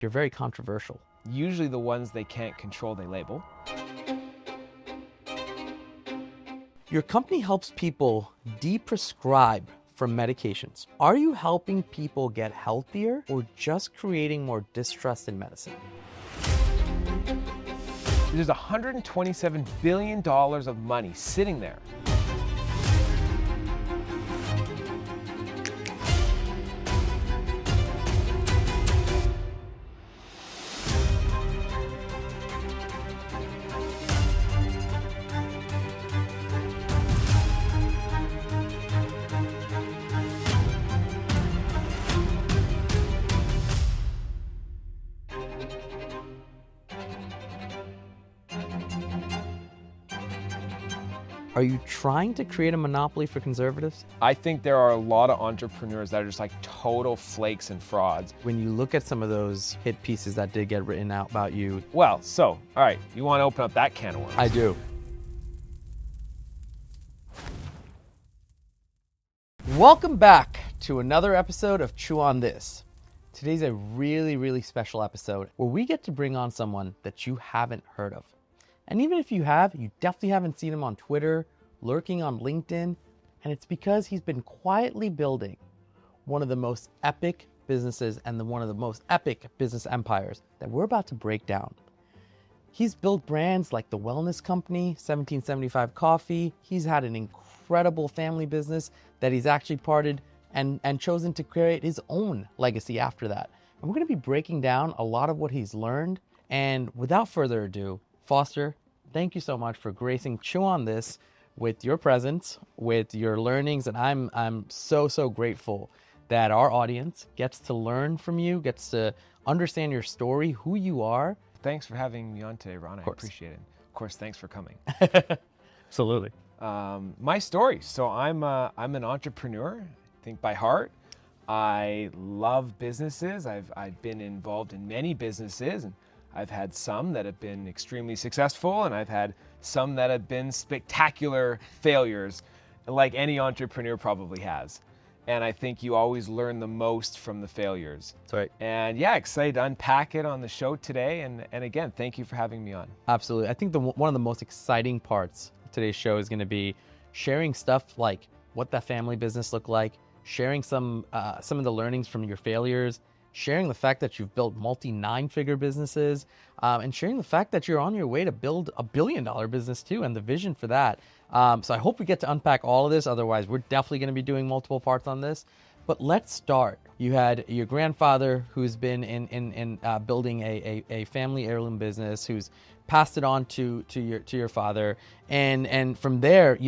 You're very controversial. Usually the ones they can't control, they label. Your company helps people deprescribe from medications. Are you helping people get healthier or just creating more distrust in medicine? There's $127 billion of money sitting there. Are you trying to create a monopoly for conservatives? I think there are a lot of entrepreneurs that are just like total flakes and frauds. When you look at some of those hit pieces that did get written out about you. Well, so, all right, you want to open up that can of worms? I do. Welcome back to another episode of Chew on This. Today's a really special episode where we get to bring on someone that you haven't heard of. And even if you have, you definitely haven't seen him on Twitter, lurking on LinkedIn, and it's because he's been quietly building one of the most epic businesses and one of the most epic business empires that we're about to break down. He's built brands like the Wellness Company, 1775 Coffee. He's had an incredible family business that he's actually parted and chosen to create his own legacy after that. And we're going to be breaking down a lot of what he's learned. And without further ado, Foster, thank you so much for gracing Chew on This with your presence, with your learnings, and I'm so grateful that our audience gets to learn from you, gets to understand your story, who you are. Thanks for having me on today, Ron. I appreciate it. Of course, thanks for coming. Absolutely. My story. So I'm an entrepreneur, I think by heart. I love businesses. I've been involved in many businesses, and I've had some that have been extremely successful, and I've had some that have been spectacular failures, like any entrepreneur probably has. And I think you always learn the most from the failures. That's right. And yeah, excited to unpack it on the show today. And again, thank you for having me on. Absolutely. I think one of the most exciting parts of today's show is going to be sharing stuff like what that family business looked like, sharing some of the learnings from your failures, sharing the fact that you've built multi-nine-figure businesses, and sharing the fact that you're on your way to build a billion-dollar business too, and the vision for that. So I hope we get to unpack all of this. Otherwise, we're definitely going to be doing multiple parts on this. But let's start. You had your grandfather who's been in building a family heirloom business, who's passed it on to your father, and from there,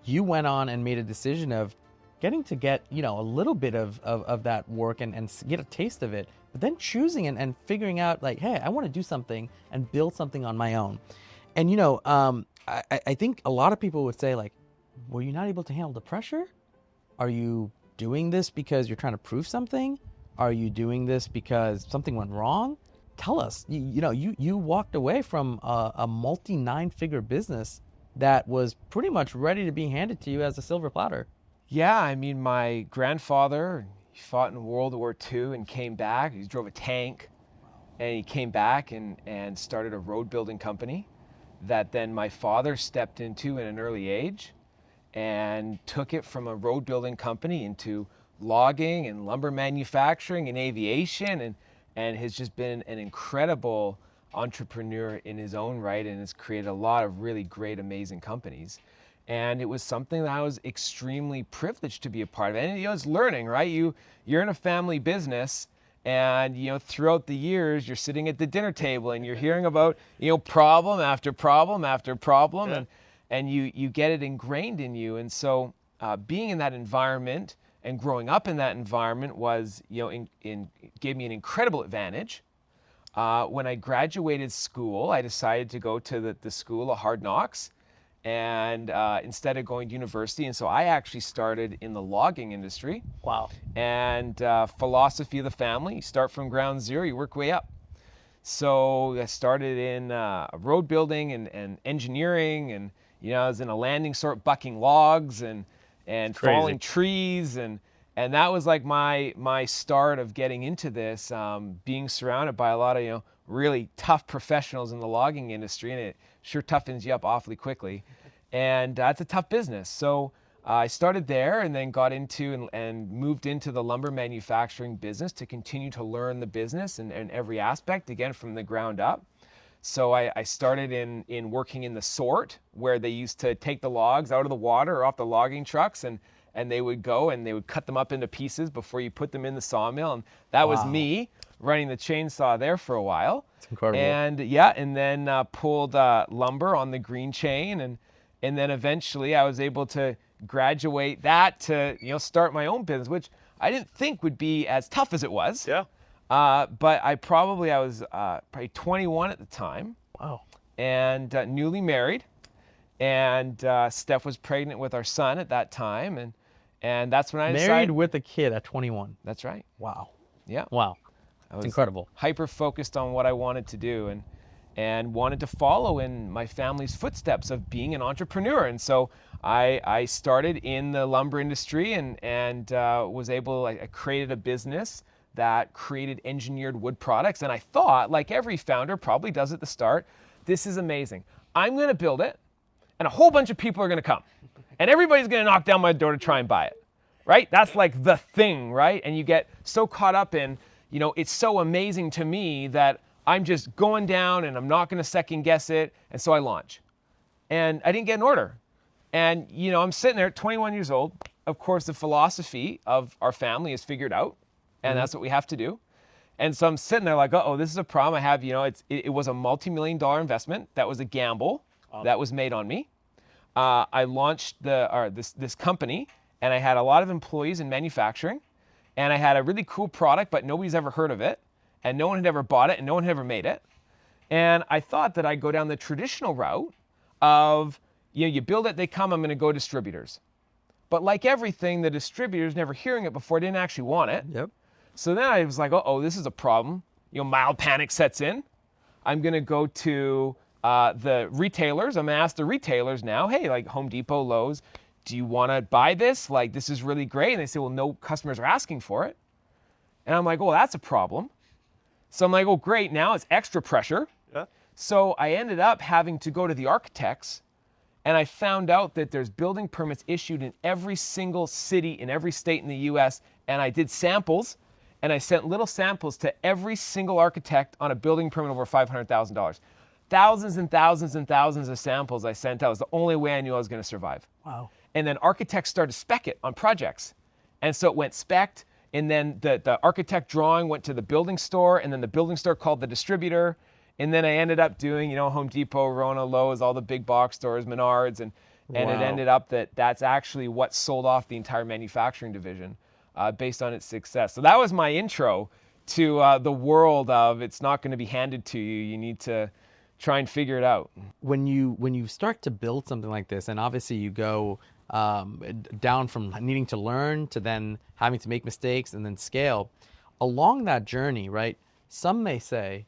you went on and made a decision of getting to get, a little bit of that work and get a taste of it, but then choosing and figuring out like, hey, I want to do something and build something on my own. And, I think a lot of people would say like, were you not able to handle the pressure? Are you doing this because you're trying to prove something? Are you doing this because something went wrong? Tell us. You walked away from a multi-nine-figure business that was pretty much ready to be handed to you as a silver platter. Yeah, I mean, my grandfather, he fought in World War II and came back. He drove a tank, and he came back and started a road building company that then my father stepped into at an early age and took it from a road building company into logging and lumber manufacturing and aviation, and has just been an incredible entrepreneur in his own right, and has created a lot of really great, amazing companies. And it was something that I was extremely privileged to be a part of. And it's learning, right? You're in a family business, and throughout the years, you're sitting at the dinner table and you're hearing about problem after problem after problem, yeah. and you get it ingrained in you. And so being in that environment and growing up in that environment was gave me an incredible advantage. When I graduated school, I decided to go to the school of hard knocks. And instead of going to university, and so I actually started in the logging industry. Wow. And philosophy of the family, you start from ground zero, you work way up. So I started in road building and engineering, and I was in a landing sort bucking logs and falling trees, and And that was like my start of getting into this, being surrounded by a lot of really tough professionals in the logging industry, and it sure toughens you up awfully quickly. And it's a tough business. So I started there and then got into and moved into the lumber manufacturing business to continue to learn the business and every aspect, again, from the ground up. So I started in working in the sort, where they used to take the logs out of the water or off the logging trucks, and they would go and they would cut them up into pieces before you put them in the sawmill. And that was me running the chainsaw there for a while. It's incredible. And then pulled lumber on the green chain, and then eventually I was able to graduate that to start my own business, which I didn't think would be as tough as it was. Yeah. But I was probably 21 at the time. Wow. And newly married, and Steph was pregnant with our son at that time, and that's when I decided. Married with a kid at 21. That's right. Wow. Yeah. Wow. It's incredible. Hyper focused on what I wanted to do, and wanted to follow in my family's footsteps of being an entrepreneur. And so I started in the lumber industry and was able. I created a business that created engineered wood products. And I thought, like every founder probably does at the start, this is amazing. I'm going to build it, and a whole bunch of people are going to come. And everybody's going to knock down my door to try and buy it, right? That's like the thing, right? And you get so caught up in, it's so amazing to me that I'm just going down and I'm not going to second guess it. And so I launch. And I didn't get an order. And, I'm sitting there at 21 years old. Of course, the philosophy of our family is figured out. And that's what we have to do. And so I'm sitting there like, oh, this is a problem I have. It was a multi-million-dollar investment. That was a gamble that was made on me. I launched this company, and I had a lot of employees in manufacturing, and I had a really cool product, but nobody's ever heard of it, and no one had ever bought it, and no one had ever made it. And I thought that I'd go down the traditional route of, you build it, they come, I'm going to go distributors. But like everything, the distributors, never hearing it before, didn't actually want it. Yep. So then I was like, oh, this is a problem. Mild panic sets in. I'm going to go to the retailers. I'm going to ask the retailers now, hey, like Home Depot, Lowe's, do you want to buy this? Like, this is really great. And they say, well, no customers are asking for it. And I'm like, well, that's a problem. So I'm like, oh, great. Now it's extra pressure. Yeah. So I ended up having to go to the architects, and I found out that there's building permits issued in every single city in every state in the US. And I did samples. And I sent little samples to every single architect on a building permit over $500,000. Thousands and thousands and thousands of samples I sent out. It was the only way I knew I was going to survive. Wow. And then architects started to spec it on projects. And so it went spec'd, and then the architect drawing went to the building store, and then the building store called the distributor. And then I ended up doing, Home Depot, Rona, Lowe's, all the big box stores, Menards, and it ended up that's actually what sold off the entire manufacturing division. Based on its success. So that was my intro to the world of it's not going to be handed to you. You need to try and figure it out. When you start to build something like this, and obviously you go down from needing to learn to then having to make mistakes and then scale, along that journey, right? Some may say,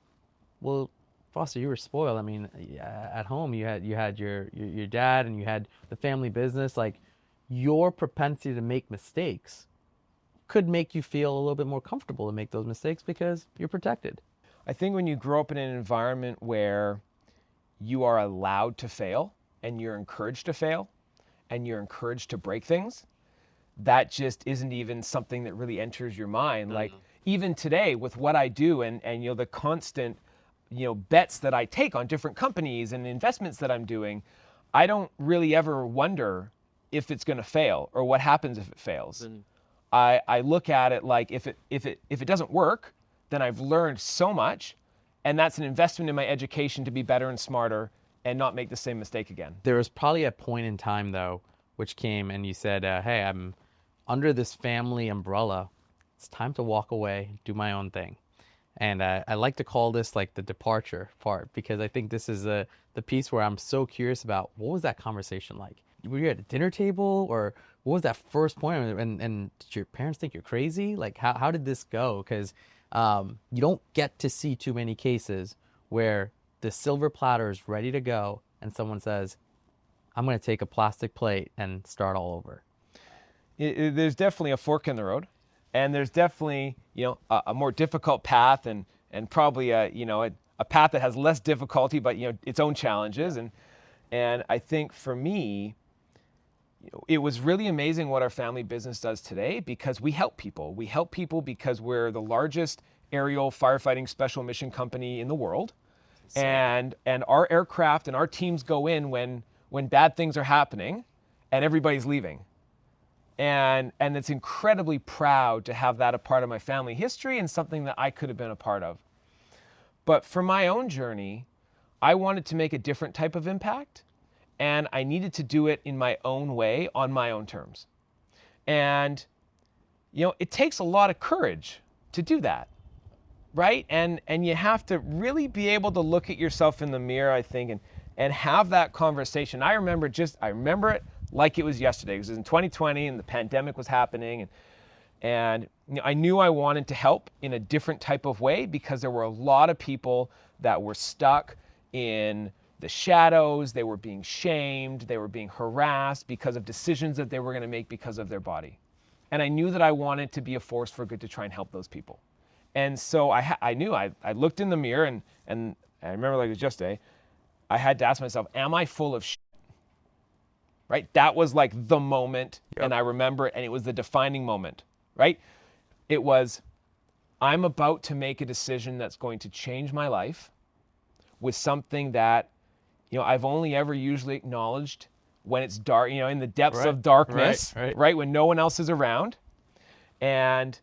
well, Foster, you were spoiled. I mean, at home you had your dad and you had the family business. Like, your propensity to make mistakes could make you feel a little bit more comfortable to make those mistakes because you're protected. I think when you grow up in an environment where you are allowed to fail and you're encouraged to fail and you're encouraged to break things, that just isn't even something that really enters your mind. Mm-hmm. Like even today with what I do and the constant bets that I take on different companies and investments that I'm doing, I don't really ever wonder if it's going to fail or what happens if it fails. Mm-hmm. I look at it like if it doesn't work, then I've learned so much, and that's an investment in my education to be better and smarter and not make the same mistake again. There was probably a point in time though, which came and you said, hey, I'm under this family umbrella. It's time to walk away, do my own thing. And I like to call this like the departure part, because I think this is the piece where I'm so curious about what was that conversation like? Were you at a dinner table, or what was that first point? And did your parents think you're crazy? Like, how did this go? Because you don't get to see too many cases where the silver platter is ready to go and someone says, I'm going to take a plastic plate and start all over. there's definitely a fork in the road, and there's definitely, a more difficult path, and probably a path that has less difficulty, but its own challenges. And I think for me, it was really amazing what our family business does today, because we help people. We help people because we're the largest aerial firefighting special mission company in the world. And our aircraft and our teams go in when bad things are happening and everybody's leaving. And it's incredibly proud to have that a part of my family history and something that I could have been a part of. But for my own journey, I wanted to make a different type of impact, and I needed to do it in my own way, on my own terms. And, it takes a lot of courage to do that, right? And you have to really be able to look at yourself in the mirror, I think, and have that conversation. I remember it like it was yesterday. It was in 2020, and the pandemic was happening, and I knew I wanted to help in a different type of way, because there were a lot of people that were stuck in the shadows. They were being shamed. They were being harassed because of decisions that they were going to make because of their body. And I knew that I wanted to be a force for good to try and help those people. And so I knew, I looked in the mirror, and I remember like it was yesterday, I had to ask myself, am I full of shit? Right? That was like the moment. Yep. And I remember it, and it was the defining moment, right? It was, I'm about to make a decision that's going to change my life with something that, I've only ever usually acknowledged when it's dark, in the depths of darkness, right? When no one else is around. And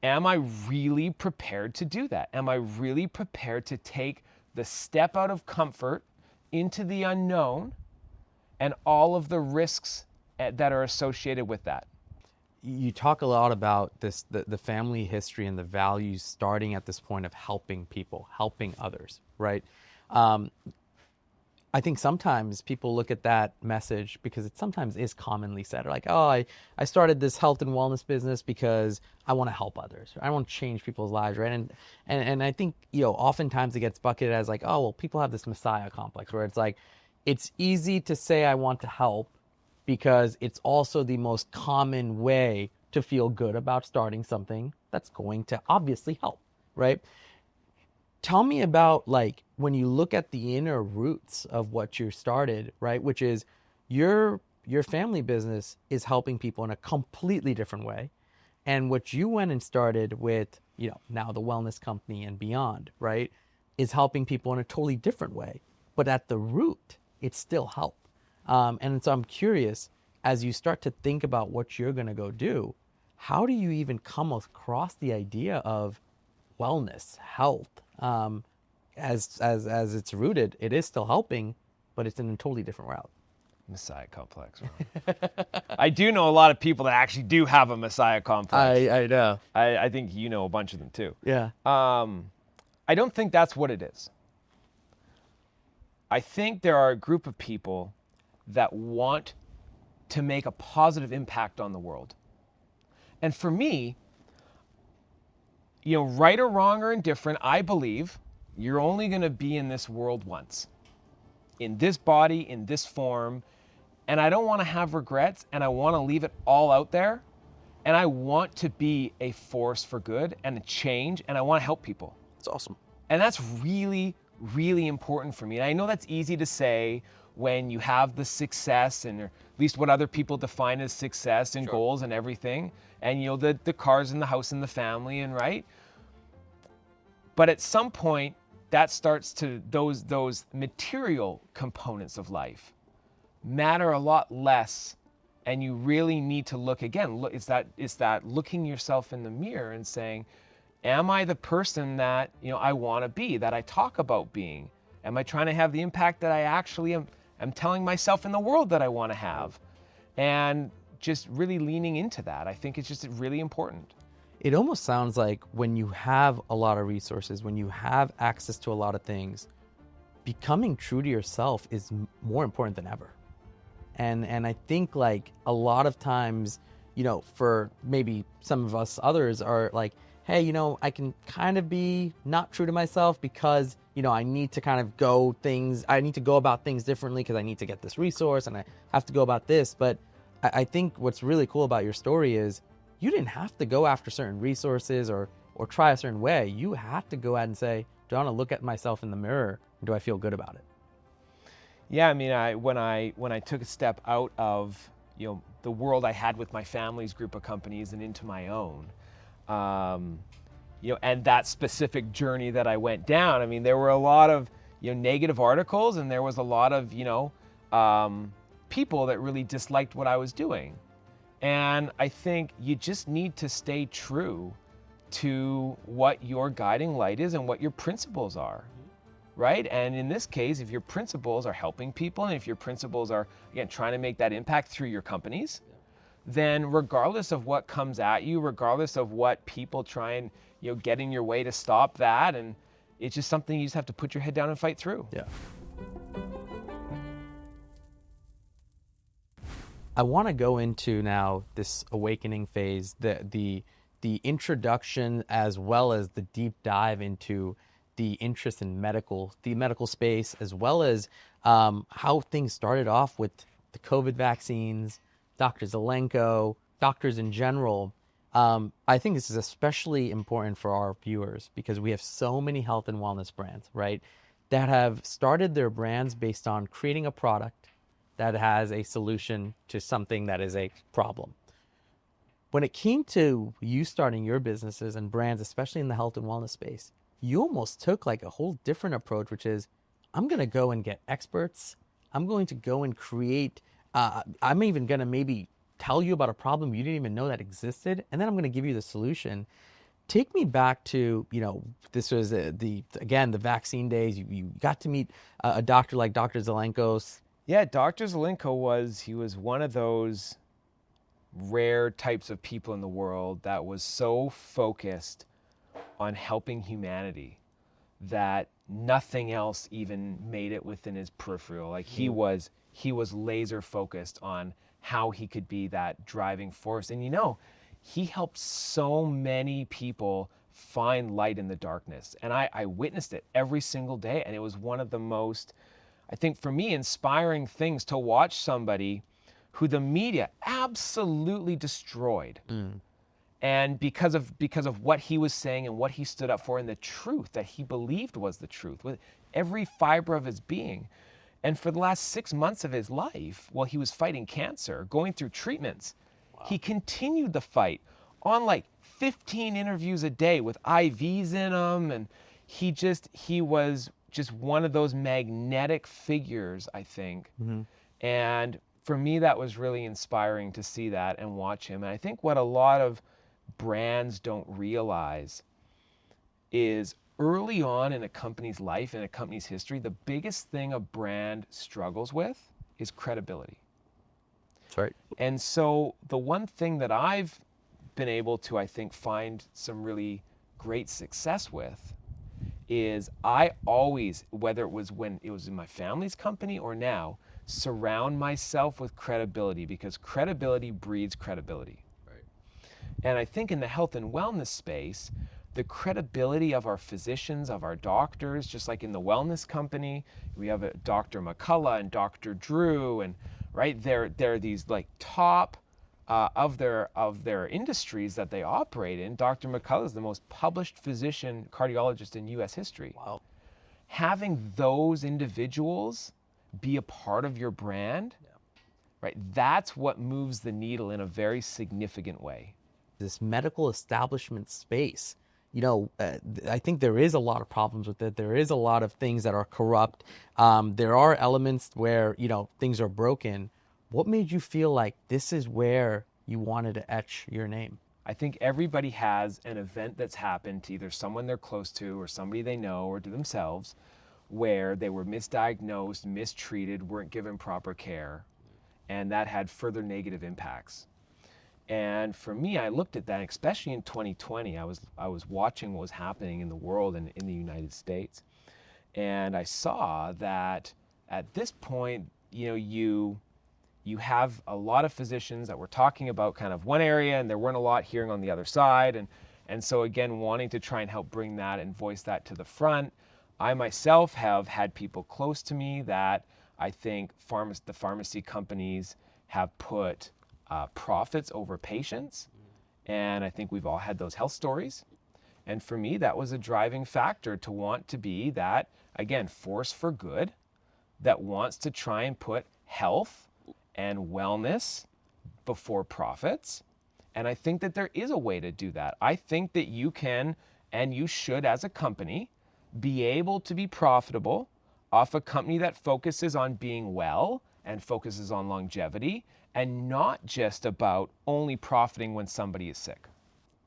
am I really prepared to do that? Am I really prepared to take the step out of comfort into the unknown and all of the risks that are associated with that? You talk a lot about this, the family history and the values starting at this point of helping people, helping others, right? I think sometimes people look at that message, because it sometimes is commonly said, like, oh, I started this health and wellness business because I want to help others. I want to change people's lives, right? And I think, oftentimes it gets bucketed as like, oh, well, people have this Messiah complex, where it's like, it's easy to say I want to help because it's also the most common way to feel good about starting something that's going to obviously help, right? Tell me about, like, when you look at the inner roots of what you started, right? Which is your family business is helping people in a completely different way. And what you went and started with, now the wellness company and beyond, right, is helping people in a totally different way. But at the root, it's still help. And so I'm curious, as you start to think about what you're going to go do, how do you even come across the idea of wellness, health? As it's rooted, it is still helping, but it's in a totally different route. Messiah complex. I do know a lot of people that actually do have a Messiah complex. I know. I think you know a bunch of them too. Yeah. I don't think that's what it is. I think there are a group of people that want to make a positive impact on the world. And for me, right or wrong or indifferent, I believe you're only going to be in this world once, in this body, in this form. And I don't want to have regrets, and I want to leave it all out there. And I want to be a force for good and a change, and I want to help people. It's awesome. And that's really, really important for me. And I know that's easy to say when you have the success, and at least what other people define as success and goals and everything. And the cars and the house and the family, and right? But at some point, that starts to, those material components of life matter a lot less, and you really need to look again. It's that looking yourself in the mirror and saying, am I the person that I want to be, that I talk about being? Am I trying to have the impact that I actually am telling myself in the world that I want to have? And just really leaning into that. I think it's just really important. It almost sounds like when you have a lot of resources, when you have access to a lot of things, becoming true to yourself is more important than ever. And I think, like, a lot of times, for maybe some of us others are like, hey, I can kind of be not true to myself because, I need to kind of I need to go about things differently because I need to get this resource and I have to go about this. But I think what's really cool about your story is you didn't have to go after certain resources or try a certain way. You have to go out and say, do I want to look at myself in the mirror? And do I feel good about it? Yeah, I mean, when I took a step out of, the world I had with my family's group of companies and into my own, and that specific journey that I went down, I mean, there were a lot of, negative articles, and there was a lot of, people that really disliked what I was doing. And I think you just need to stay true to what your guiding light is and what your principles are, right? And in this case, if your principles are helping people, and if your principles are, again, trying to make that impact through your companies, then regardless of what comes at you, regardless of what people try and, get in your way to stop that, and it's just something you just have to put your head down and fight through. Yeah. I want to go into now this awakening phase, the introduction as well as the deep dive into the interest in the medical space, as well as how things started off with the COVID vaccines, Dr. Zelenko, doctors in general. I think this is especially important for our viewers because we have so many health and wellness brands, right, that have started their brands based on creating a product that has a solution to something that is a problem. When it came to you starting your businesses and brands, especially in the health and wellness space, you almost took like a whole different approach, which is, I'm going to go and get experts. I'm going to go and create, I'm even going to maybe tell you about a problem you didn't even know that existed, and then I'm going to give you the solution. Take me back to, this was the vaccine days. You got to meet a doctor like Dr. Zelenko. Yeah, Dr. Zelenko was one of those rare types of people in the world that was so focused on helping humanity that nothing else even made it within his peripheral. Like he was laser focused on how he could be that driving force. And he helped so many people find light in the darkness. And I witnessed it every single day. And it was one of the most, I think for me, inspiring things to watch somebody who the media absolutely destroyed. And because of what he was saying and what he stood up for and the truth that he believed was the truth with every fiber of his being. And for the last 6 months of his life, while he was fighting cancer, going through treatments, he continued the fight on like 15 interviews a day with IVs in him. And he was just one of those magnetic figures, I think. And for me, that was really inspiring to see that and watch him. And I think what a lot of brands don't realize is early on in a company's life, in a company's history, the biggest thing a brand struggles with is credibility. That's right. And so the one thing that I've been able to, I think, find some really great success with is I always, whether it was when it was in my family's company or now, surround myself with credibility, because credibility breeds credibility. Right. And I think in the health and wellness space, the credibility of our physicians, of our doctors, just like in the wellness company, we have a Dr. McCullough and Dr. Drew, and right, they're these like top of their industries that they operate in. Dr. McCullough is the most published physician cardiologist in U.S. history. Wow. Having those individuals be a part of your brand, right? That's what moves the needle in a very significant way. This medical establishment space, I think there is a lot of problems with it. There is a lot of things that are corrupt. There are elements where, things are broken. What made you feel like this is where you wanted to etch your name? I think everybody has an event that's happened to either someone they're close to or somebody they know or to themselves where they were misdiagnosed, mistreated, weren't given proper care, and that had further negative impacts. And for me, I looked at that, especially in 2020, I was watching what was happening in the world and in the United States. And I saw that at this point, you have a lot of physicians that were talking about kind of one area, and there weren't a lot hearing on the other side. And so again, wanting to try and help bring that and voice that to the front. I myself have had people close to me that I think the pharmacy companies have put profits over patience. And I think we've all had those health stories. And for me, that was a driving factor to want to be that, again, force for good that wants to try and put health and wellness before profits. And I think that there is a way to do that. I think that you can, and you should as a company, be able to be profitable off a company that focuses on being well and focuses on longevity and not just about only profiting when somebody is sick.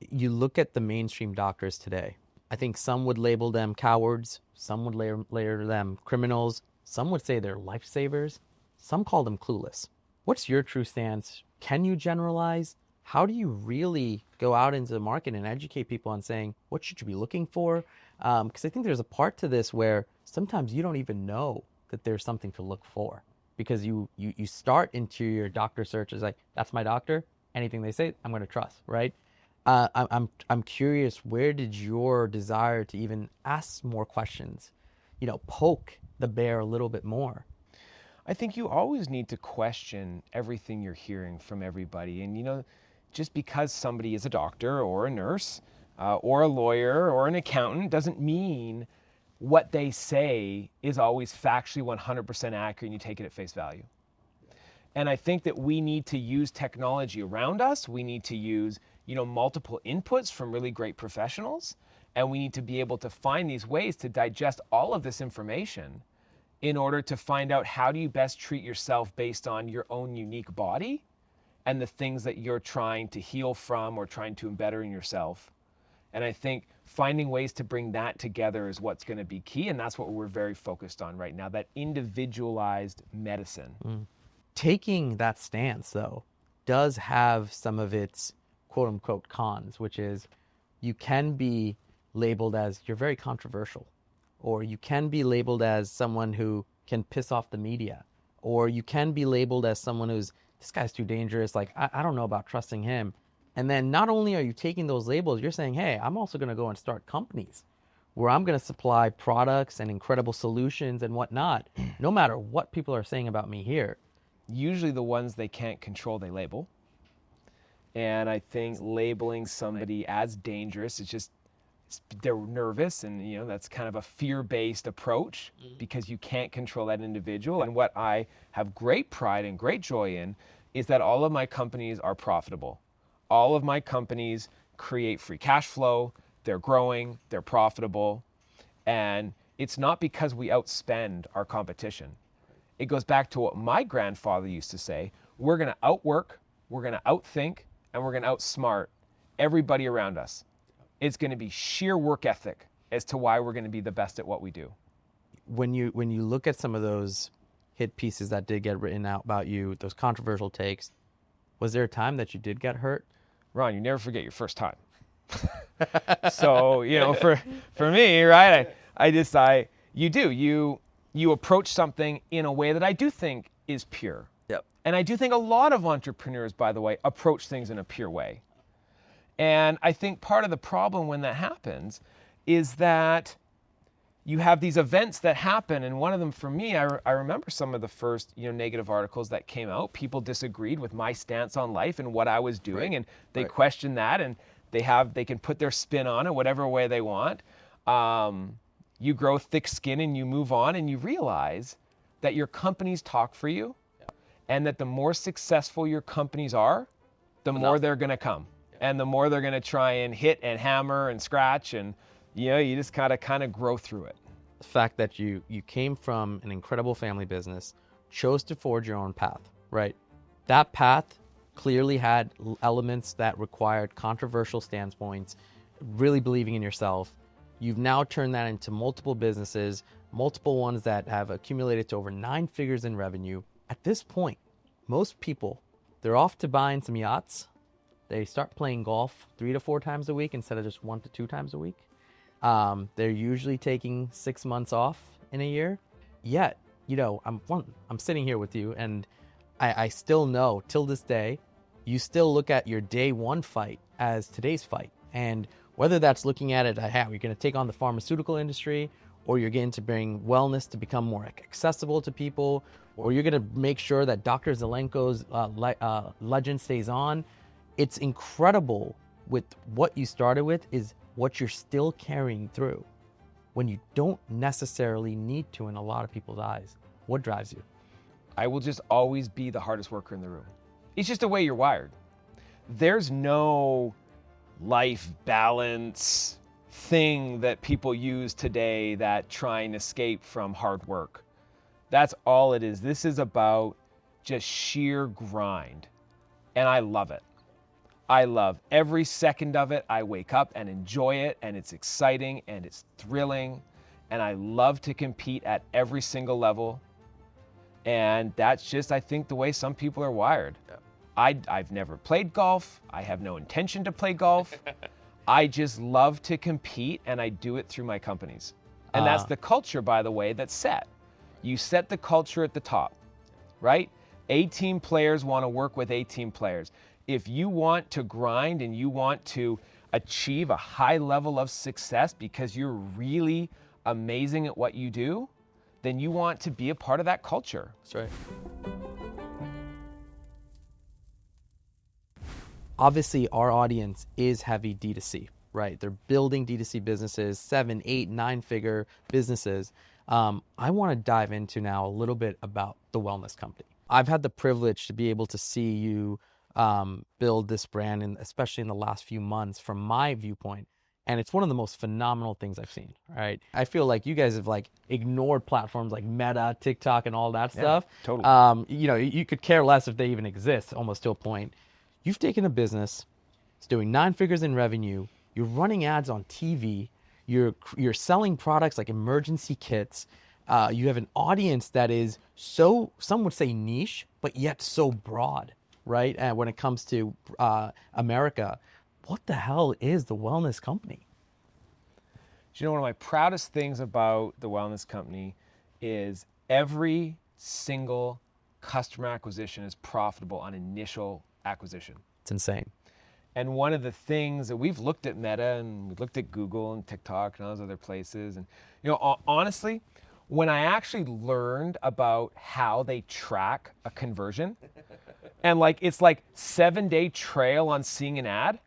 You look at the mainstream doctors today. I think some would label them cowards. Some would label them criminals. Some would say they're lifesavers. Some call them clueless. What's your true stance? Can you generalize? How do you really go out into the market and educate people on saying, what should you be looking for? Because I think there's a part to this where sometimes you don't even know that there's something to look for, because you start into your doctor search as like, that's my doctor. Anything they say, I'm going to trust, right? I'm curious, where did your desire to even ask more questions, poke the bear a little bit more? I think you always need to question everything you're hearing from everybody. And, just because somebody is a doctor or a nurse or a lawyer or an accountant doesn't mean what they say is always factually 100% accurate and you take it at face value. And I think that we need to use technology around us. We need to use, multiple inputs from really great professionals. And we need to be able to find these ways to digest all of this information in order to find out how do you best treat yourself based on your own unique body and the things that you're trying to heal from or trying to better in yourself. And I think finding ways to bring that together is what's going to be key. And that's what we're very focused on right now, that individualized medicine. Taking that stance, though, does have some of its quote unquote cons, which is you can be labeled as you're very controversial, or you can be labeled as someone who can piss off the media, or you can be labeled as someone who's, this guy's too dangerous, like I don't know about trusting him. And then not only are you taking those labels, you're saying, hey, I'm also going to go and start companies where I'm going to supply products and incredible solutions and whatnot, no matter what people are saying about me here. Usually the ones they can't control, they label. And I think labeling somebody as dangerous, it's just, they're nervous, and that's kind of a fear-based approach because you can't control that individual. And what I have great pride and great joy in is that all of my companies are profitable. All of my companies create free cash flow, they're growing, they're profitable, and it's not because we outspend our competition. It goes back to what my grandfather used to say: we're going to outwork, we're going to outthink, and we're going to outsmart everybody around us. It's going to be sheer work ethic as to why we're going to be the best at what we do. When you look at some of those hit pieces that did get written out about you, those controversial takes, was there a time that you did get hurt? Ron, you never forget your first time. So, for me, right, you approach something in a way that I do think is pure. Yep. And I do think a lot of entrepreneurs, by the way, approach things in a pure way. And I think part of the problem when that happens is that you have these events that happen. And one of them for me, I remember some of the first negative articles that came out. People disagreed with my stance on life and what I was doing. Right. And they questioned that, and they can put their spin on it whatever way they want. You grow thick skin and you move on, and you realize that your companies talk for you. Yeah. And that the more successful your companies are, the more they're going to come. And the more they're going to try and hit and hammer and scratch, and you just gotta kind of grow through it. The fact that you came from an incredible family business, chose to forge your own path, right? That path clearly had elements that required controversial standpoints, really believing in yourself. You've now turned that into multiple businesses, multiple ones that have accumulated to over 9 figures in revenue. At this point, most people, they're off to buying some yachts. They start playing golf 3 to 4 times a week instead of just 1 to 2 times a week. They're usually taking 6 months off in a year. Yet, I'm sitting here with you, and I still know till this day, you still look at your day one fight as today's fight. And whether that's looking at it, how you're going to take on the pharmaceutical industry, or you're going to bring wellness to become more accessible to people, or you're going to make sure that Dr. Zelenko's legend stays on. It's incredible with what you started with is what you're still carrying through when you don't necessarily need to in a lot of people's eyes. What drives you? I will just always be the hardest worker in the room. It's just the way you're wired. There's no life balance thing that people use today that try and escape from hard work. That's all it is. This is about just sheer grind. And I love it. I love every second of it. I wake up and enjoy it, and it's exciting and it's thrilling. And I love to compete at every single level. And that's just, I think, the way some people are wired. Yeah. I've never played golf. I have no intention to play golf. I just love to compete, and I do it through my companies. And that's the culture, by the way, that's set. You set the culture at the top, right? A-team players want to work with A-team players. If you want to grind and you want to achieve a high level of success because you're really amazing at what you do, then you want to be a part of that culture. That's right. Obviously, our audience is heavy D2C, right? They're building D2C businesses, 7, 8, 9-figure businesses. I want to dive into now a little bit about the wellness company. I've had the privilege to be able to see you build this brand, and especially in the last few months from my viewpoint. And it's one of the most phenomenal things I've seen, right? I feel like you guys have like ignored platforms like Meta, TikTok, and all that stuff. Totally. You know, you could care less if they even exist almost to a point. You've taken a business, it's doing 9 figures in revenue, you're running ads on TV, you're selling products like emergency kits, you have an audience that is so, some would say niche, but yet so broad, right? And when it comes to America, what the hell is the wellness company? You know, one of my proudest things about the wellness company is every single customer acquisition is profitable on initial acquisition. It's insane. And one of the things that we've looked at Meta and we've looked at Google and TikTok and all those other places. And, you know, honestly, when I actually learned about how they track a conversion and like, it's like 7-day trail on seeing an ad,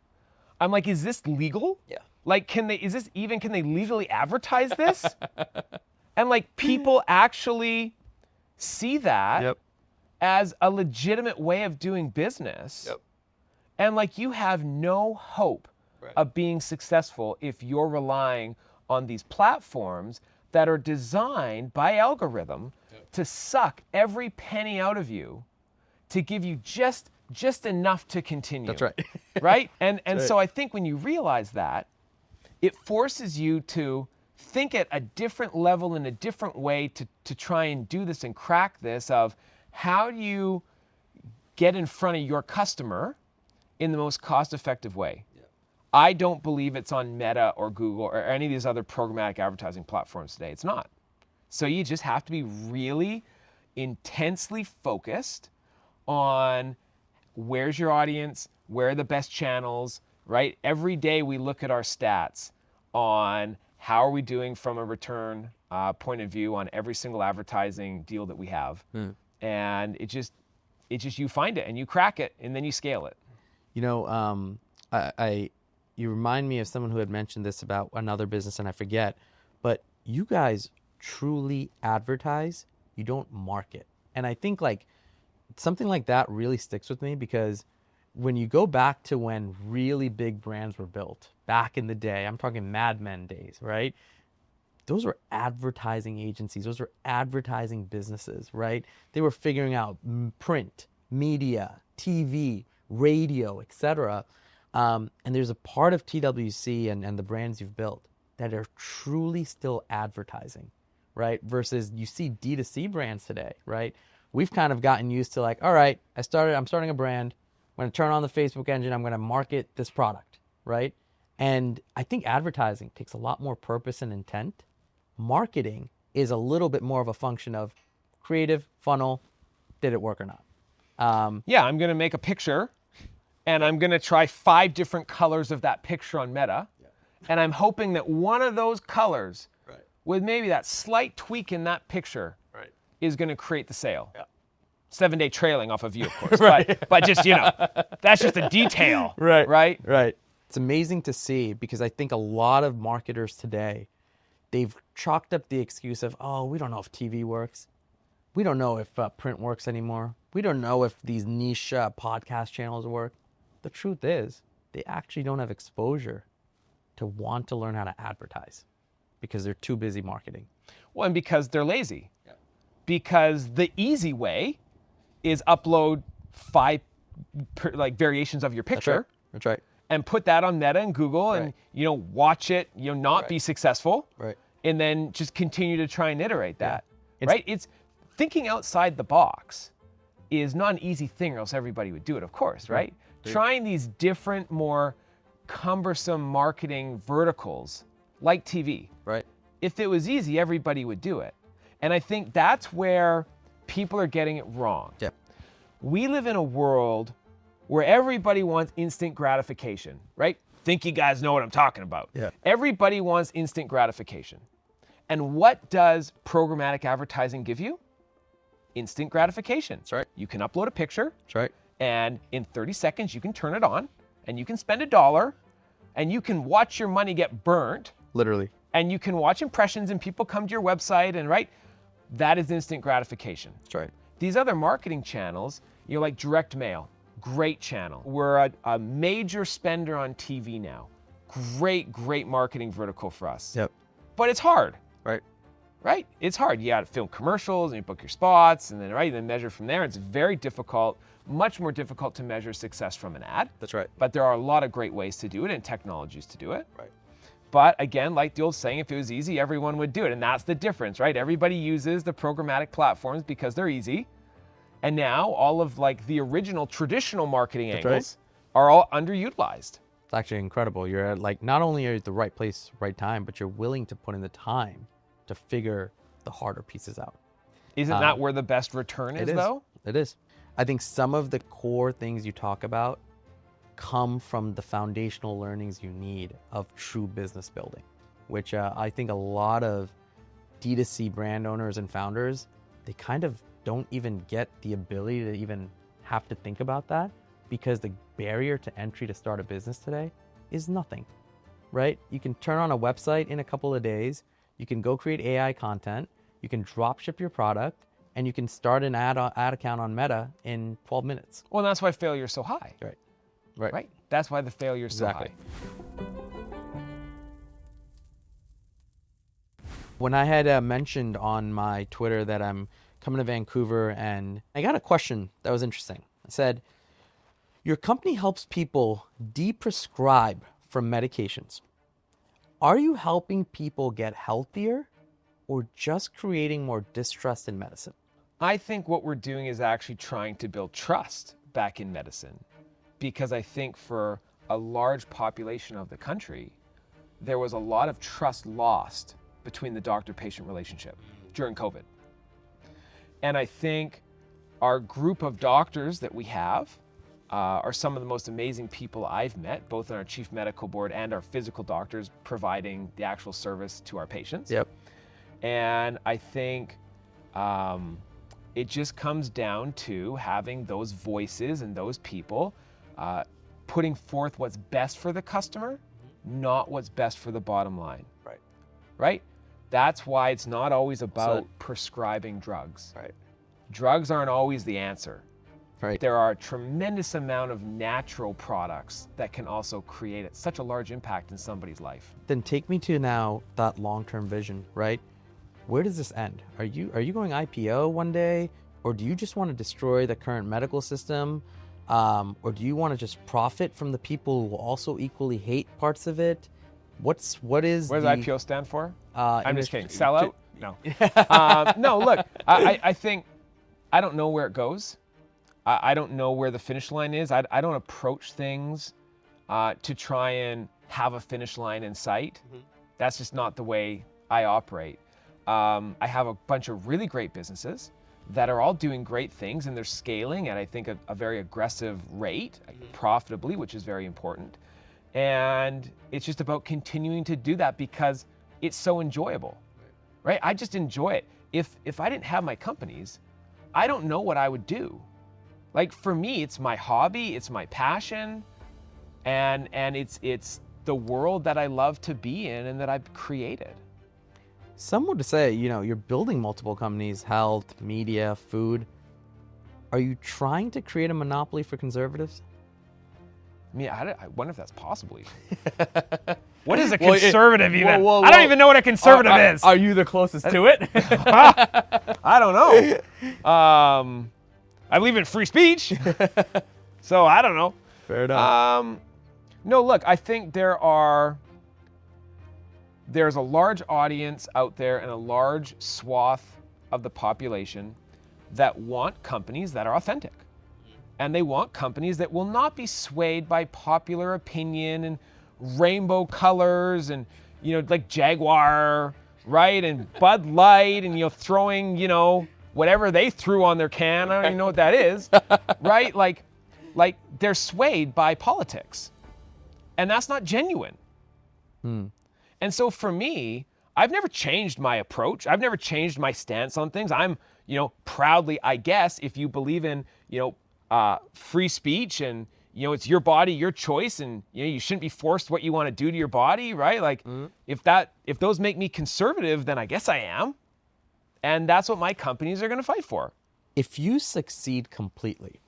I'm like, is this legal? Yeah. Like, can they legally advertise this? And like, people actually see that as a legitimate way of doing business. Yep. And like, you have no hope of being successful if you're relying on these platforms that are designed by algorithm to suck every penny out of you to give you just enough to continue. That's right. Right? And so I think when you realize that, it forces you to think at a different level in a different way to try and do this and crack this of how do you get in front of your customer in the most cost-effective way. Yeah. I don't believe it's on Meta or Google or any of these other programmatic advertising platforms today. It's not. So you just have to be really intensely focused on where's your audience, where are the best channels, right? Every day we look at our stats on how are we doing from a return point of view on every single advertising deal that we have. And it just you find it and you crack it and then you scale it. You know, you remind me of someone who had mentioned this about another business and I forget, but you guys truly advertise, you don't market. And I think like something like that really sticks with me because when you go back to when really big brands were built back in the day, I'm talking Mad Men days, right? Those were advertising agencies. Those were advertising businesses, right? They were figuring out print, media, TV, radio, etc. And there's a part of TWC and the brands you've built that are truly still advertising, right? Versus you see D2C brands today, right? We've kind of gotten used to like, all right, I'm starting a brand. I'm going to turn on the Facebook engine. I'm going to market this product, right? And I think advertising takes a lot more purpose and intent. Marketing is a little bit more of a function of creative, funnel, did it work or not? Yeah, I'm going to make a picture and I'm going to try 5 different colors of that picture on Meta. Yeah. And I'm hoping that one of those colors with maybe that slight tweak in that picture Right. is going to create the sale. Yeah. 7-day trailing off of you, of course. Right. But just, that's just a detail. Right. Right? Right. It's amazing to see, because I think a lot of marketers today, they've chalked up the excuse of, oh, we don't know if TV works. We don't know if print works anymore. We don't know if these niche podcast channels work. The truth is, they actually don't have exposure to want to learn how to advertise because they're too busy marketing. Well, and because they're lazy. Yeah. Because the easy way is upload 5 variations of your picture. That's right. And put that on Meta and Google and, watch it, not be successful. Right. And then just continue to try and iterate that. Yeah. Right? It's thinking outside the box is not an easy thing, or else everybody would do it, of course, right? Trying these different, more cumbersome marketing verticals like TV. Right. If it was easy, everybody would do it. And I think that's where people are getting it wrong. Yeah. We live in a world where everybody wants instant gratification, right? Think you guys know what I'm talking about. Yeah. Everybody wants instant gratification. And what does programmatic advertising give you? Instant gratification. That's right. You can upload a picture. That's right. And in 30 seconds, you can turn it on, and you can spend $1, and you can watch your money get burnt. Literally. And you can watch impressions, and people come to your website, and that is instant gratification. That's right. These other marketing channels, like direct mail, great channel. We're a major spender on TV now. Great marketing vertical for us. Yep. But it's hard. Right. It's hard. You got to film commercials and you book your spots and then measure from there. It's very difficult, much more difficult to measure success from an ad. That's right. But there are a lot of great ways to do it and technologies to do it. Right. But again, like the old saying, if it was easy, everyone would do it. And that's the difference, right? Everybody uses the programmatic platforms because they're easy. And now all of the original traditional marketing angles are all underutilized. It's actually incredible. You're at not only are you at the right place, right time, but you're willing to put in the time to figure the harder pieces out. Isn't that where the best return is, though? It is. I think some of the core things you talk about come from the foundational learnings you need of true business building, which I think a lot of D2C brand owners and founders, they kind of don't even get the ability to even have to think about that, because the barrier to entry to start a business today is nothing, right? You can turn on a website in a couple of days. You can go create AI content, you can drop ship your product, and you can start an ad account on Meta in 12 minutes. Well, that's why failure is so high. Right. That's why the failure is so high. When I had mentioned on my Twitter that I'm coming to Vancouver, and I got a question that was interesting. I said, your company helps people deprescribe from medications. Are you helping people get healthier or just creating more distrust in medicine? I think what we're doing is actually trying to build trust back in medicine, because I think for a large population of the country, there was a lot of trust lost between the doctor-patient relationship during COVID. And I think our group of doctors that we have are some of the most amazing people I've met, both on our chief medical board and our physical doctors providing the actual service to our patients. Yep. And I think it just comes down to having those voices and those people putting forth what's best for the customer, not what's best for the bottom line. Right? That's why it's not always about prescribing drugs. Drugs aren't always the answer. There are a tremendous amount of natural products that can also create such a large impact in somebody's life. Then take me to now that long-term vision, right? Where does this end? Are you going IPO one day, or do you just want to destroy the current medical system? Or do you want to just profit from the people who also equally hate parts of it? What does IPO stand for? I'm just kidding. Sell out? No. No, look, I think, I don't know where it goes. I don't know where the finish line is. I don't approach things to try and have a finish line in sight. That's just not the way I operate. I have a bunch of really great businesses that are all doing great things, and they're scaling at, I think, a very aggressive rate, profitably, which is very important. And it's just about continuing to do that because it's so enjoyable. right? I just enjoy it. If I didn't have my companies, I don't know what I would do. Like for me, it's my hobby, it's my passion, and it's the world that I love to be in and that I've created. Some would say, you're building multiple companies, health, media, food. Are you trying to create a monopoly for conservatives? I mean, I wonder if that's possible even. What is a conservative even? I I don't even know what a conservative is. Are you the closest to it? I don't know. I believe in free speech, so I don't know. Fair enough. No, look, I think there's a large audience out there and a large swath of the population that want companies that are authentic. And they want companies that will not be swayed by popular opinion and rainbow colors and, like Jaguar, right? And Bud Light and, throwing, whatever they threw on their can. I don't even know what that is, right? Like they're swayed by politics. And that's not genuine. And so for me, I've never changed my approach. I've never changed my stance on things. I'm, proudly, I guess, if you believe in, free speech and, it's your body, your choice, and, you shouldn't be forced what you want to do to your body, right? Like if those make me conservative, then I guess I am. And that's what my companies are going to fight for. If you succeed completely,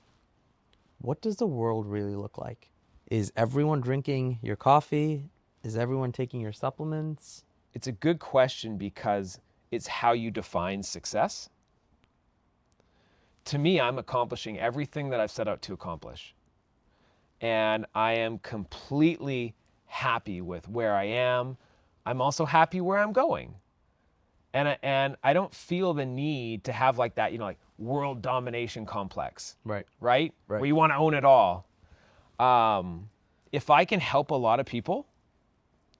what does the world really look like? Is everyone drinking your coffee? Is everyone taking your supplements? It's a good question because it's how you define success. To me, I'm accomplishing everything that I've set out to accomplish. And I am completely happy with where I am. I'm also happy where I'm going. And I don't feel the need to have like that, like world domination complex. Right. Right? Where you want to own it all. If I can help a lot of people,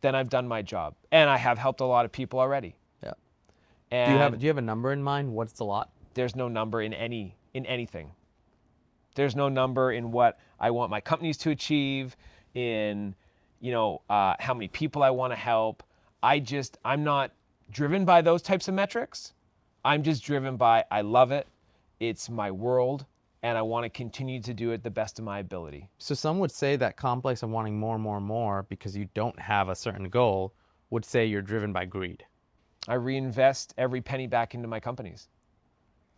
then I've done my job. And I have helped a lot of people already. Yeah. And do you have a number in mind? What's a lot? There's no number in anything. There's no number in what I want my companies to achieve, in how many people I want to help. I'm not driven by those types of metrics. I'm just driven by, I love it. It's my world. And I want to continue to do it the best of my ability. So some would say that complex of wanting more and more and more because you don't have a certain goal would say you're driven by greed. I reinvest every penny back into my companies.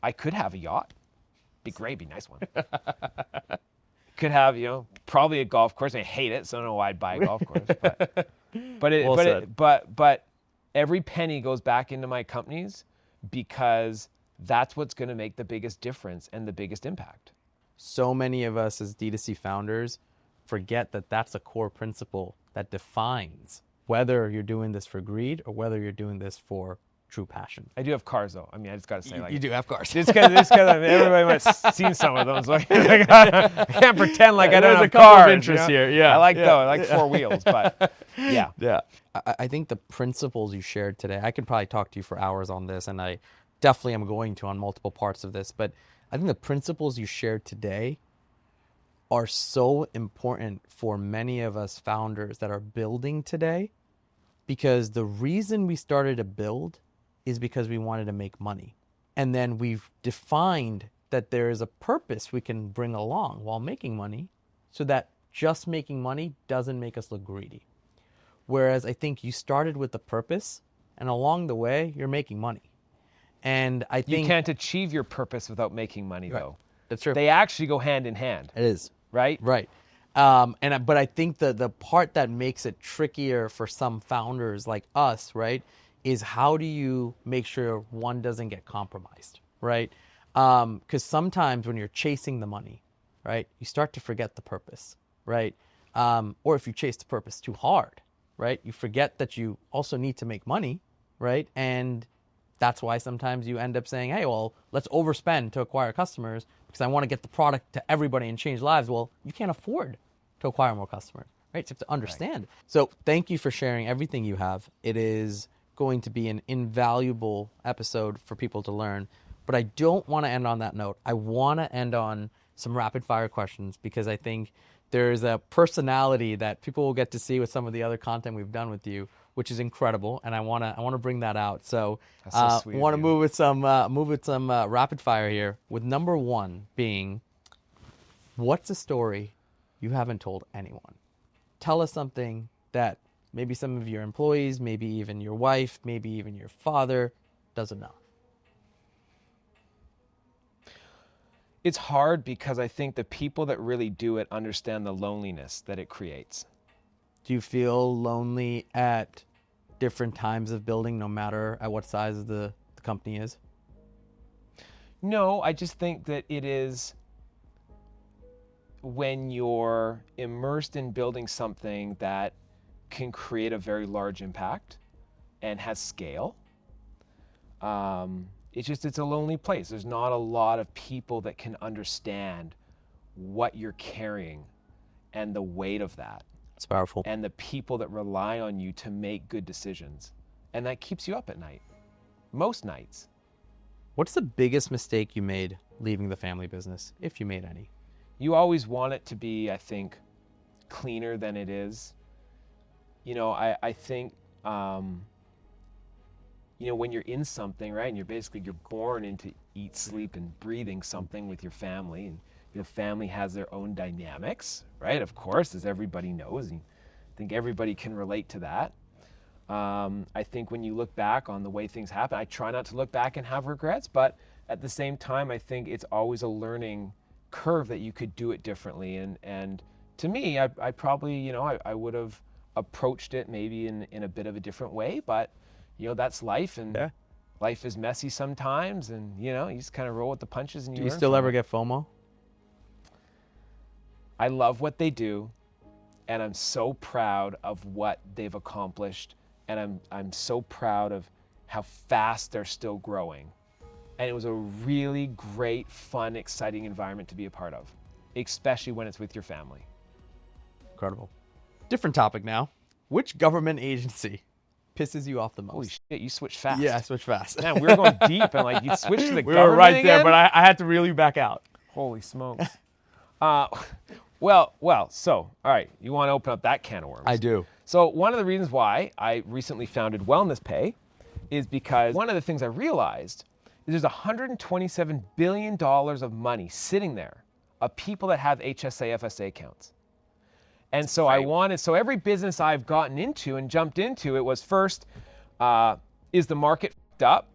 I could have a yacht. Be great, be a nice one. Could have, probably a golf course. I hate it, so I don't know why I'd buy a golf course. But every penny goes back into my companies because that's what's going to make the biggest difference and the biggest impact. So many of us as D2C founders forget that that's a core principle that defines whether you're doing this for greed or whether you're doing this for true passion. I do have cars, though. I mean, I just got to say, you do have cars. Just because everybody might have seen some of those. Like, I can't pretend like I don't have a couple cars. Of interest here. Yeah, I like those. I like four wheels, but yeah. Yeah. I think the principles you shared today, I could probably talk to you for hours on this, and I definitely am going to on multiple parts of this, but I think the principles you shared today are so important for many of us founders that are building today, because the reason we started to build is because we wanted to make money. And then we've defined that there is a purpose we can bring along while making money, so that just making money doesn't make us look greedy. Whereas I think you started with a purpose, and along the way, you're making money. And I think you can't achieve your purpose without making money, right. though. That's true. They actually go hand in hand. It is. Right? Right. But I think the part that makes it trickier for some founders like us, right, is how do you make sure one doesn't get compromised, right? Because sometimes when you're chasing the money, right, you start to forget the purpose, right? Or if you chase the purpose too hard, right, you forget that you also need to make money, right? And that's why sometimes you end up saying, hey, well, let's overspend to acquire customers because I want to get the product to everybody and change lives. Well, you can't afford to acquire more customers, right? So you have to understand. Right. So thank you for sharing everything you have. It is going to be an invaluable episode for people to learn. But I don't want to end on that note. I want to end on some rapid fire questions because I think there's a personality that people will get to see with some of the other content we've done with you which is incredible, and I wanna bring that out. So, That's so sweet of want to you. move with some rapid fire here. With number one being, what's a story you haven't told anyone? Tell us something that maybe some of your employees, maybe even your wife, maybe even your father doesn't know. It's hard because I think the people that really do it understand the loneliness that it creates. Do you feel lonely at different times of building, no matter at what size the company is? No, I just think that it is when you're immersed in building something that can create a very large impact and has scale. It's a lonely place. There's not a lot of people that can understand what you're carrying and the weight of that. It's powerful. And the people that rely on you to make good decisions. And that keeps you up at night, most nights. What's the biggest mistake you made leaving the family business, if you made any? You always want it to be, I think, cleaner than it is. I think, when you're in something, right, and you're born into eat, sleep, and breathing something with your family, and your family has their own dynamics, right? Of course, as everybody knows, and I think everybody can relate to that. I think when you look back on the way things happen, I try not to look back and have regrets, but at the same time, I think it's always a learning curve that you could do it differently. And to me, I probably, I would have approached it maybe in a bit of a different way, but that's life, and life is messy sometimes, and you just kind of roll with the punches. And do you still ever get FOMO? I love what they do, and I'm so proud of what they've accomplished, and I'm so proud of how fast they're still growing. And it was a really great, fun, exciting environment to be a part of, especially when it's with your family. Incredible. Different topic now. Which government agency pisses you off the most? Holy shit, you switched fast. Yeah, I switched fast. Man, we were going deep, and you switched to the we government were right again? there, but I had to reel you back out. Holy smokes. So, all right, you want to open up that can of worms. I do. So one of the reasons why I recently founded Wellness Pay is because one of the things I realized is there's $127 billion of money sitting there of people that have HSA, FSA accounts. And so so every business I've gotten into and jumped into, it was first, is the market f***ed up,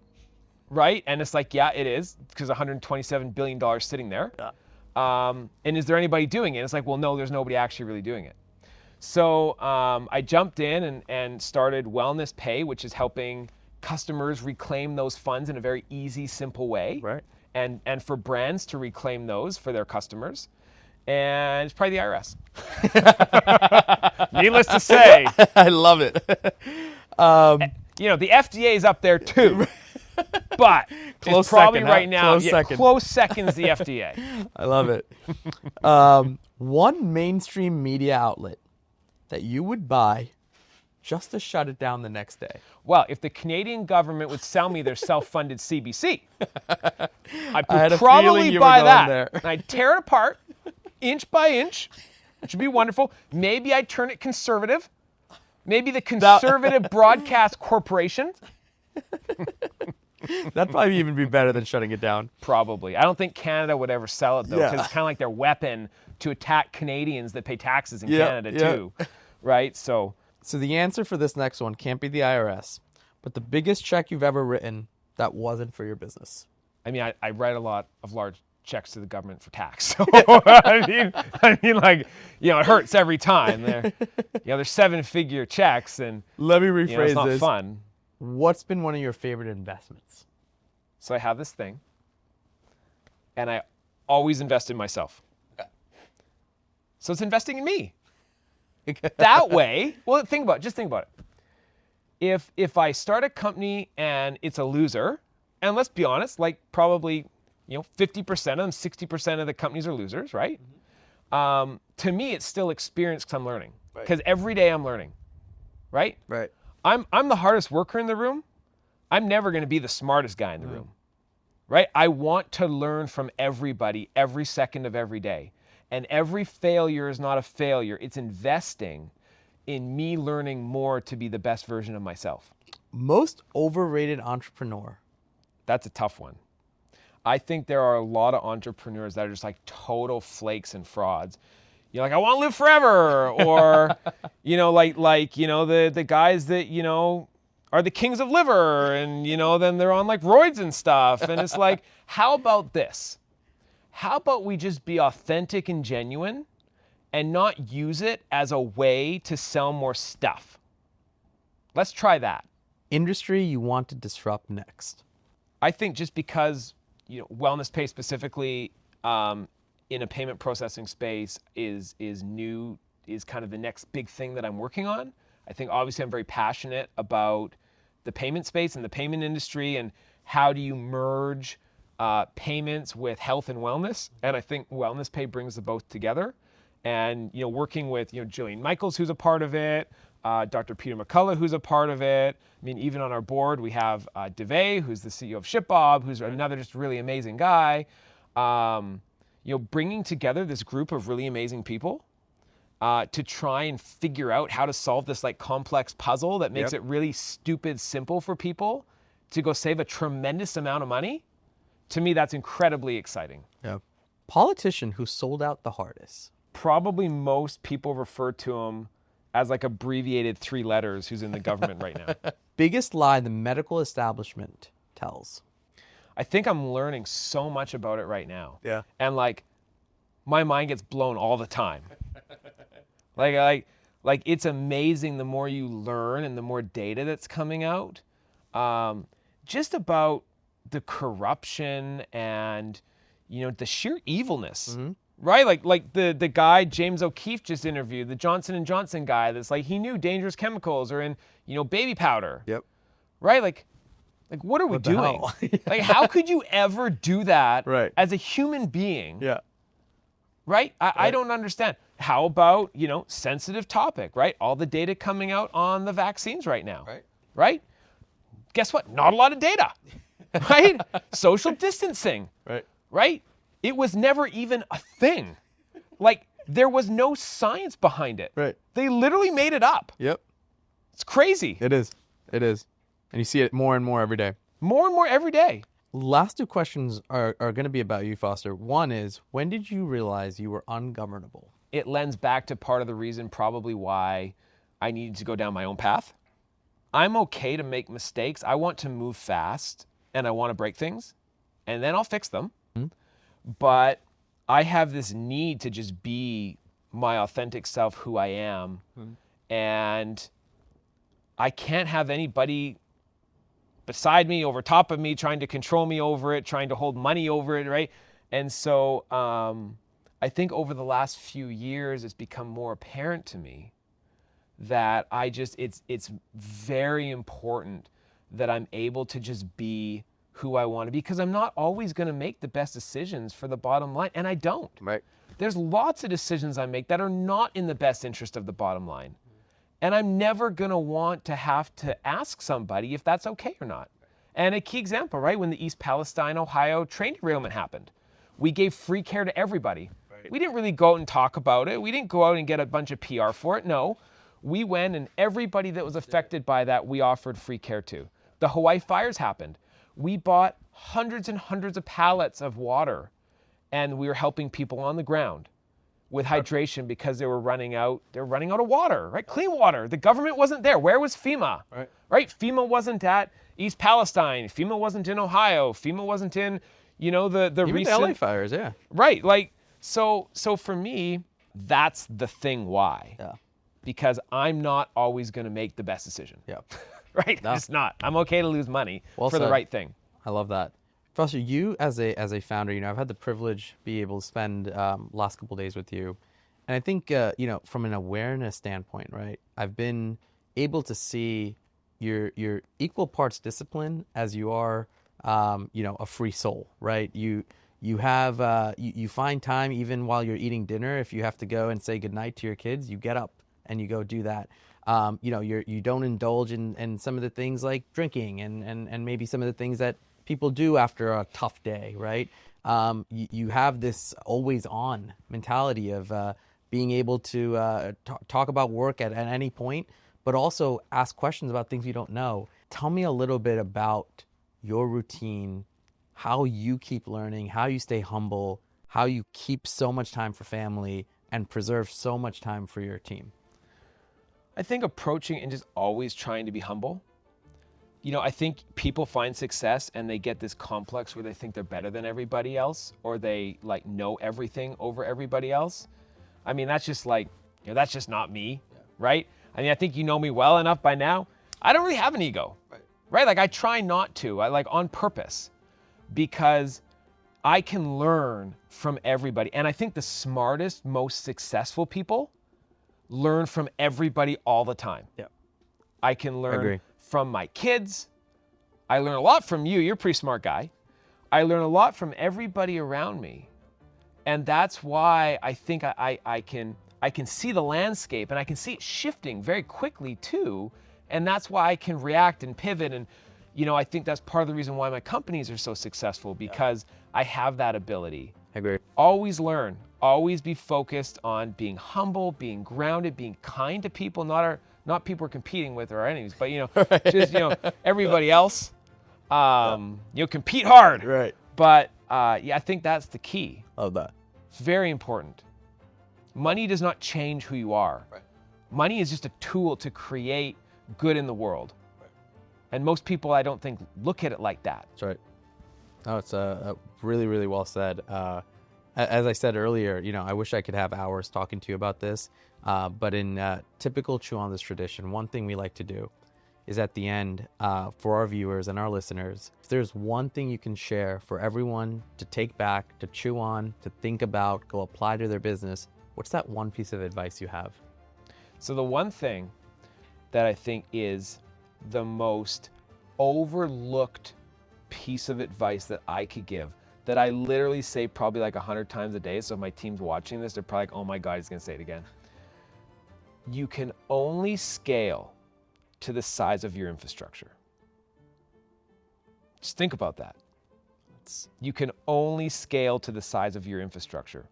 right? And it's like, yeah, it is, because $127 billion sitting there. Yeah. And is there anybody doing it? It's like, well, no, there's nobody actually really doing it. So I jumped in and started Wellness Pay, which is helping customers reclaim those funds in a very easy, simple way. Right. And for brands to reclaim those for their customers. And it's probably the IRS. Needless to say. I love it. The FDA is up there too. But close it's probably second, right now, close second is the FDA. I love it. One mainstream media outlet that you would buy just to shut it down the next day. Well, if the Canadian government would sell me their self-funded CBC, I had would a probably feeling you were buy going that. there. And I'd tear it apart, inch by inch, which would be wonderful. Maybe I'd turn it conservative. Maybe the Conservative Broadcast Corporation. That'd probably even be better than shutting it down. Probably. I don't think Canada would ever sell it, though, because it's kind of like their weapon to attack Canadians that pay taxes in Canada, too. Right? So the answer for this next one can't be the IRS, but the biggest check you've ever written that wasn't for your business. I mean, I write a lot of large checks to the government for tax. So, it hurts every time. They're 7-figure checks, and let me rephrase it's not this. fun. What's been one of your favorite investments? So I have this thing, and I always invest in myself. Okay. So it's investing in me. That way, well, just think about it. If I start a company and it's a loser, and let's be honest, probably 50% of them, 60% of the companies are losers, right? Mm-hmm. To me, it's still experience because I'm learning. Because every day I'm learning, right? Right. I'm the hardest worker in the room. I'm never going to be the smartest guy in the room, right? I want to learn from everybody every second of every day. And every failure is not a failure. It's investing in me learning more to be the best version of myself. Most overrated entrepreneur. That's a tough one. I think there are a lot of entrepreneurs that are just like total flakes and frauds. You're like, I want to live forever, or the guys that are the kings of liver, and then they're on like roids and stuff, and it's like, how about this? How about we just be authentic and genuine, and not use it as a way to sell more stuff? Let's try that. Industry you want to disrupt next. I think just because wellness pay specifically in a payment processing space is kind of the next big thing that I'm working on. I think obviously I'm very passionate about the payment space and the payment industry, and how do you merge payments with health and wellness. And I think wellness pay brings the both together. And working with Jillian Michaels, who's a part of it, Dr. Peter McCullough, who's a part of it. I mean, even on our board, we have DeVay, who's the CEO of ShipBob, who's another just really amazing guy. Bringing together this group of really amazing people to try and figure out how to solve this like complex puzzle that makes it really stupid simple for people to go save a tremendous amount of money. To me, that's incredibly exciting. Yeah. Politician who sold out the hardest. Probably most people refer to him as like abbreviated 3 letters who's in the government right now. Biggest lie the medical establishment tells. I think I'm learning so much about it right now. Yeah. And like my mind gets blown all the time. like it's amazing the more you learn and the more data that's coming out. Just about the corruption and the sheer evilness. Mm-hmm. Right? Like the guy James O'Keefe just interviewed, the Johnson & Johnson guy that's like, he knew dangerous chemicals are in, baby powder. Yep. Right? Like what are we doing? Like, how could you ever do that as a human being? Yeah. Right? I don't understand. How about, sensitive topic, right? All the data coming out on the vaccines right now. Right? Guess what? Not a lot of data. Right? Social distancing. Right? It was never even a thing. Like, there was no science behind it. Right. They literally made it up. Yep. It's crazy. It is. And you see it more and more every day. More and more every day. Last 2 questions are going to be about you, Foster. One is, when did you realize you were ungovernable? It lends back to part of the reason probably why I needed to go down my own path. I'm okay to make mistakes. I want to move fast, and I want to break things, and then I'll fix them. Mm-hmm. But I have this need to just be my authentic self, who I am. Mm-hmm. And I can't have anybody beside me, over top of me, trying to control me over it, trying to hold money over it, right? And so I think over the last few years, it's become more apparent to me that it's very important that I'm able to just be who I want to be, because I'm not always going to make the best decisions for the bottom line, and I don't. Right. There's lots of decisions I make that are not in the best interest of the bottom line. And I'm never going to want to have to ask somebody if that's okay or not. And a key example, right, when the East Palestine, Ohio train derailment happened, we gave free care to everybody. Right. We didn't really go out and talk about it. We didn't go out and get a bunch of PR for it. No, we went, and everybody that was affected by that, we offered free care to. The Hawaii fires happened. We bought hundreds and hundreds of pallets of water, and we were helping people on the ground with hydration because they were running out of water, right? Clean water. The government wasn't there. Where was FEMA? Right? FEMA wasn't at East Palestine. FEMA wasn't in Ohio. FEMA wasn't in, the even recent the LA fires, yeah. Right. Like, so for me, that's the thing why. Yeah. Because I'm not always going to make the best decision. Yeah. Right? No. It's not. I'm okay to lose money for the right thing. I love that. Foster, you as a founder, I've had the privilege be able to spend last couple of days with you, and I think from an awareness standpoint, right? I've been able to see you're equal parts discipline as you are, a free soul, right? You have you find time even while you're eating dinner. If you have to go and say goodnight to your kids, you get up and you go do that. You don't indulge in some of the things like drinking and maybe some of the things that people do after a tough day, right? You have this always on mentality of being able to talk about work at any point, but also ask questions about things you don't know. Tell me a little bit about your routine, how you keep learning, how you stay humble, how you keep so much time for family and preserve so much time for your team. I think approaching and just always trying to be humble. You know, I think people find success and they get this complex where they think they're better than everybody else, or they like know everything over everybody else. I mean, that's just like, you know, that's just not me, right? I mean, I think you know me well enough by now. I don't really have an ego, right? Like I try not to, I like on purpose, because I can learn from everybody. And I think the smartest, most successful people learn from everybody all the time. Yeah. I can learn from my kids. I learn a lot from you. You're a pretty smart guy. I learn a lot from everybody around me. And that's why I think I can see the landscape and I can see it shifting very quickly too. And that's why I can react and pivot. And, you know, I think that's part of the reason why my companies are so successful, because I have that ability. I agree. Always learn, always be focused on being humble, being grounded, being kind to people, not people we're competing with or our enemies, but, you know, just, you know, everybody else. You know, compete hard. Right. But, yeah, I think that's the key. Love that. It's very important. Money does not change who you are. Right. Money is just a tool to create good in the world. Right. And most people, I don't think, look at it like that. That's right. No, it's really, really well said. As I said earlier, you know, I wish I could have hours talking to you about this, but in typical Chew on This tradition, one thing we like to do is at the end, for our viewers and our listeners, if there's one thing you can share for everyone to take back, to chew on, to think about, go apply to their business, what's that one piece of advice you have? So the one thing that I think is the most overlooked piece of advice that I could give, that I literally say probably like 100 times a day, so if my team's watching this, they're probably like, oh my God, he's gonna say it again. You can only scale to the size of your infrastructure. Just think about that. You can only scale to the size of your infrastructure.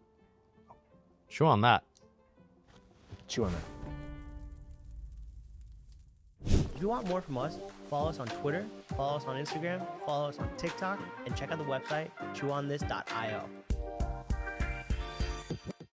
Chew on that. Chew on that. If you want more from us, follow us on Twitter, follow us on Instagram, follow us on TikTok, and check out the website chewonthis.io.